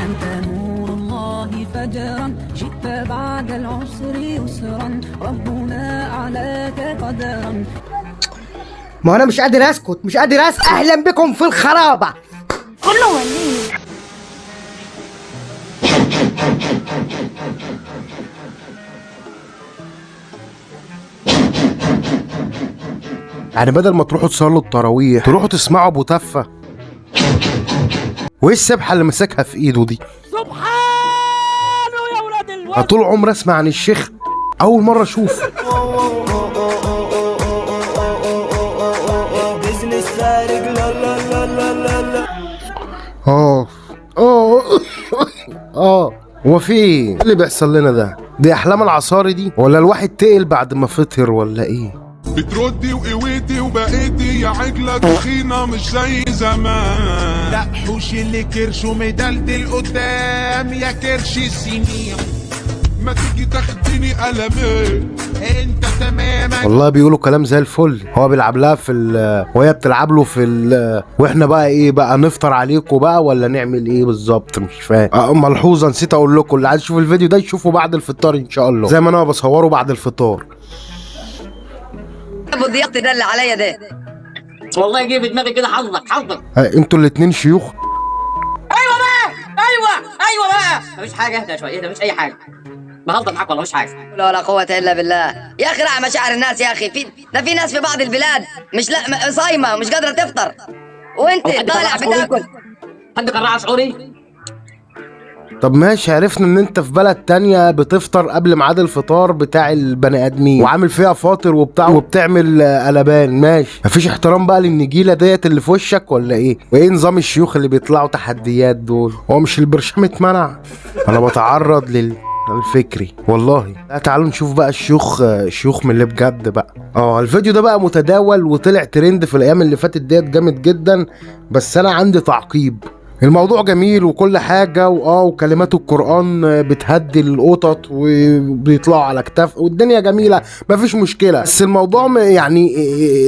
أنت نور الله فجرا جئت بعد العسر يسرا ربنا أعلاك قدرا. ما انا مش قادر اسكت، مش قادر اسكت. اهلا بكم في الخرابه. كله وليد. يعني بدل ما تروحوا تصلوا التراويح تروحوا تسمعوا ابو تفه. وايه السبحه اللي ماسكها في ايده دي؟ سبحانه يا ولاد الولد. طول عمري اسمع عن الشيخ، اول مره اشوف. اه هو في ايه اللي بيحصل لنا ده؟ دي احلام العصاري دي ولا الواحد تقل بعد ما فطر ولا ايه؟ بتردي وقويتي وبقيتي يا عجلة تخينة مش زي زمان. لا حوش اللي كرشه مدلدل قدام يا كرش السنين. ما تيجي تاخديني قلمين انت تماما. والله بيقولوا كلام زي الفل. هو بيلعب لها وهي بتلعب له واحنا بقى ايه بقى، نفطر عليكم بقى ولا نعمل ايه بالظبط؟ مش فاهم. ملحوظه نسيت اقول لكم، اللي عايز يشوف الفيديو ده يشوفه بعد الفطار ان شاء الله، زي ما انا بصوره بعد الفطار. ابو الضيق ده اللي عليا ده والله جه في دماغي كده. حظك انتوا الاتنين شيوخ. ايوه بقى ايوه بقى. مفيش حاجه، اهدى شويه، اهدى، مفيش اي حاجه. بهزر معاك والله، مفيش حاجه. لا ولا قوه الا بالله. يا اخي راعي مشاعر الناس يا اخي. في ناس في بعض البلاد مش صايمه مش قادره تفطر، وانت طالع بتاكل. حد كان راعي شعوري؟ طب ماشي، عرفنا ان انت في بلد تانية بتفطر قبل ميعاد الفطار بتاع البني ادمين وعامل فيها فاطر وبتعمل قلبان. ماشي، مفيش احترام بقى للنجيله ديت اللي في وشك ولا ايه؟ وايه نظام الشيوخ اللي بيطلعوا تحديات دول؟ هو مش البرشام اتمنع؟ انا بتعرض الفكري والله. لا تعالوا نشوف بقى الشيوخ من اللي بجد بقى. الفيديو ده بقى متداول وطلع ترند في الايام اللي فاتت ديت جامد جدا، بس انا عندي تعقيب. الموضوع جميل وكل حاجة وكلمات القرآن بتهدي القطط وبيطلعوا على كتاف والدنيا جميلة، مفيش مشكلة. بس الموضوع يعني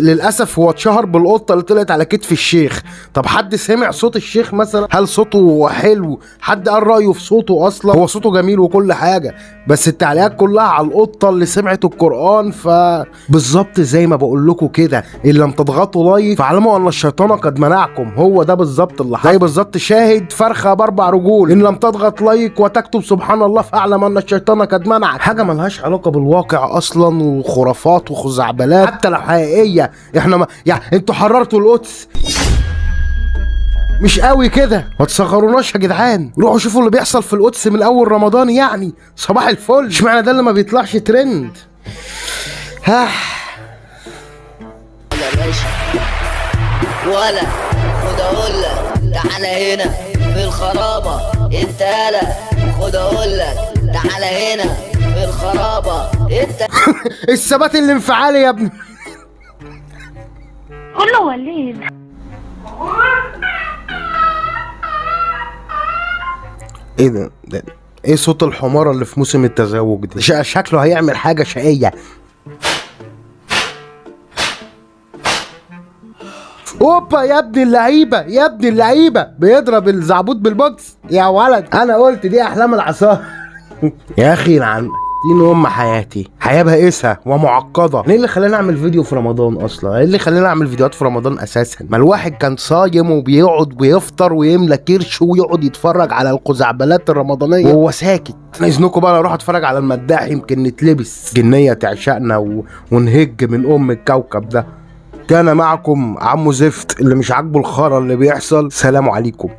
للأسف هو اتشهر بالقطة اللي طلعت على كتف الشيخ. طب حد سمع صوت الشيخ مثلا؟ هل صوته حلو؟ حد قال رأيه في صوته أصلا؟ هو صوته جميل وكل حاجة، بس التعليقات كلها على القطة اللي سمعت القرآن. فبالظبط زي ما بقول لكم كده، إن لم تضغطوا لايك فاعلموا أن الشيطان قد منعكم. هو ده بالظبط اللي حصل. زي بالظبط شاهد فرخه باربع رجول، ان لم تضغط لايك وتكتب سبحان الله فاعلم ان الشيطان قد منعك. حاجه ملهاش علاقه بالواقع اصلا، وخرافات وخزعبلات حتى لو حقيقيه. احنا يعني انتوا حررتوا القدس مش قوي كده، ما تصغروناش يا جدعان. روحوا شوفوا اللي بيحصل في القدس من اول رمضان. يعني صباح الفل. اشمعنى ده اللي ما بيطلعش ترند؟ ولا خد اقول لك تعالى هنا في الخرابه انت. يالا خد اقول لك تعالى هنا في الخرابه انت. الثبات الانفعالي يا ابني. كله وليد. ايه ده؟ ايه صوت الحمارة اللي في موسم التزاوج ده؟ شكله هيعمل حاجة شقية. اوبا يا ابن اللعيبة، يا ابن اللعيبة بيضرب الزعبوط بالبوكس يا ولد. انا قلت دي احلام العصار. يا اخي دي حياتي حياة بائسة ومعقدة. ليه اللي خلاني اعمل فيديو في رمضان اصلا؟ ايه اللي خلاني اعمل فيديوهات في رمضان اساسا؟ ما الواحد كان صايم وبيقعد ويفطر ويملى كرشه ويقعد يتفرج على الخزعبلات الرمضانية وهو ساكت. اذنكم بقى اروح اتفرج على المداح، يمكن نتلبس جنية تعشقنا ونهج من الكوكب ده. كان معكم عمو زفت اللي مش عاجبه الخرا اللي بيحصل. سلام عليكم.